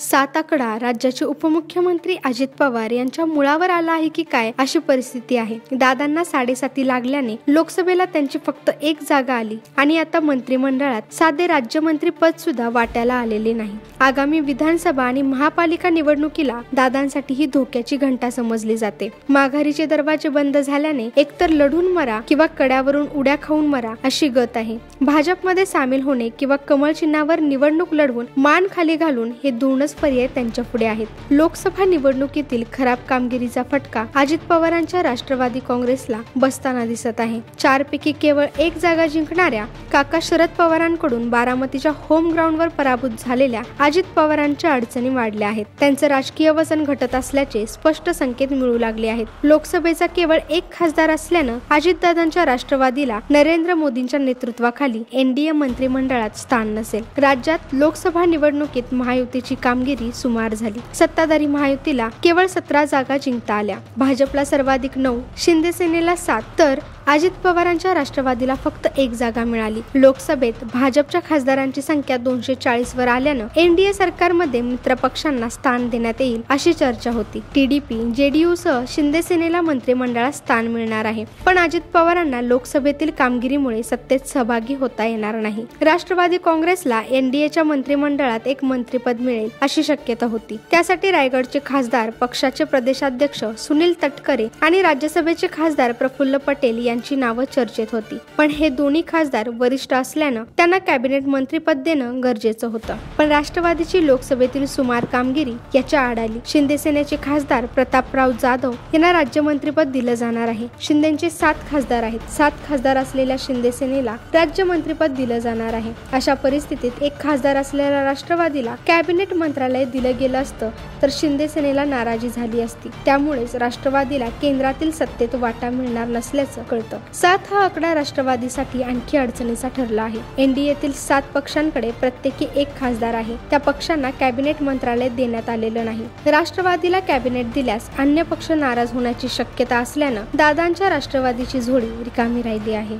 7 आकडा राज्याचे उपमुख्यमंत्री अजित पवार यांच्या मुळावर आला आहे की काय अशी परिस्थिती आहे। दादांना 7.5 लागल्याने लोकसभेला त्यांची फक्त एक जागा आली आणि आता मंत्रिमंडळात साधे राज्यमंत्री पद सुद्धा वाट्याला आलेले नाही। आगामी विधानसभा आणि महापालिका निवडणुकीला दादांसाठी ही धोक्याची घंटा समजली जाते। माघारीचे दरवाजे बंद झाल्याने एकतर लढून मरा किंवा कड्यावरून उड्या खाऊन मरा अशी गत आहे। भाजपमध्ये सामील होणे किंवा कमळ चिन्हावर निवडणूक लढवून मान खाली घालून हे दोनच पर्याय त्यांच्या पुढे आहेत। लोकसभा निवडणुकीतील खराब कामगिरीचा फटका अजित पवारांच्या राष्ट्रवादी काँग्रेसला बसताना दिसत आहे। 4 पैकी केवळ एक जागा जिंकणाऱ्या काका शरद पवारांकडून बारामतीच्या होम ग्राउंडवर पराभूत झालेल्या अजित पवारांच्या अडचणी वाढल्या आहेत। त्यांचे राजकीय वजन घटत असल्याचे स्पष्ट संकेत मिळू लागले आहेत। लोकसभेचा केवळ एक खासदार असल्यानं अजितदादांच्या राष्ट्रवादीला नरेंद्र मोदींच्या नेतृत्वाखाली एनडीए मंत्रिमंडळात स्थान नसेल। राज्यात लोकसभा निवडणुकीत महायुतीची कामगिरी सुमार झाली। सत्ताधारी महायुतीला केवळ 17 जागा जिंकता आल्या। भाजपला सर्वाधिक 9, शिंदे सेनेला 7 तर अजित पवारांच्या राष्ट्रवादीला फक्त एक जागा मिळाली। लोकसभेत भाजपच्या खासदारांची संख्या 240 वर आल्यानं एनडीए सरकारमध्ये मित्र पक्षांना स्थान देण्यात येईल अशी चर्चा होती। टीडीपी, जेडीयू सह शिंदे सेनेला मंत्रिमंडळात स्थान मिळणार आहे, पण अजित पवारांना लोकसभेतील कामगिरीमुळे सत्तेत सहभागी होता येणार नाही। राष्ट्रवादी काँग्रेसला एनडीएच्या मंत्रिमंडळात एक मंत्रिपद मिळेल अशी शक्यता होती। त्यासाठी रायगडचे खासदार, पक्षाचे प्रदेशाध्यक्ष सुनील तटकरे आणि राज्यसभेचे खासदार प्रफुल्ल पटेल यांची नावं चर्चेत होती, पण हे दोन्ही खासदार वरिष्ठ असल्यानं त्यांना कॅबिनेट मंत्रिपद देणं गरजेचं होतं। पण राष्ट्रवादीची लोकसभेतील सुमार कामगिरी याच्या आड आली। शिंदे सेनेचे खासदार प्रतापराव जाधव यांना राज्यमंत्रीपद दिलं जाणार आहे। शिंदेचे 7 खासदार आहेत। 7 खासदार असलेल्या शिंदे सेनेला राज्यमंत्रीपद दिलं जाणार आहे। अशा परिस्थितीत एक खासदार असलेल्या राष्ट्रवादीला कॅबिनेट मंत्रालय दिलं गेलं असतं तर शिंदे सेनेला नाराजी झाली असती। त्यामुळेच राष्ट्रवादीला केंद्रातील सत्तेत वाटा मिळणार नसल्याचं कळतं। 7 हा आकडा राष्ट्रवादीसाठी आणखी अडचणीचा ठरला आहे। एनडीएतील 7 पक्षांकडे प्रत्येकी एक खासदार आहे। त्या पक्षांना कॅबिनेट मंत्रालय देण्यात आलेलं नाही। राष्ट्रवादीला कॅबिनेट दिल्यास अन्य पक्ष नाराज होण्याची शक्यता असल्यानं दादांच्या राष्ट्रवादीची झोळी रिकामी राहिली आहे।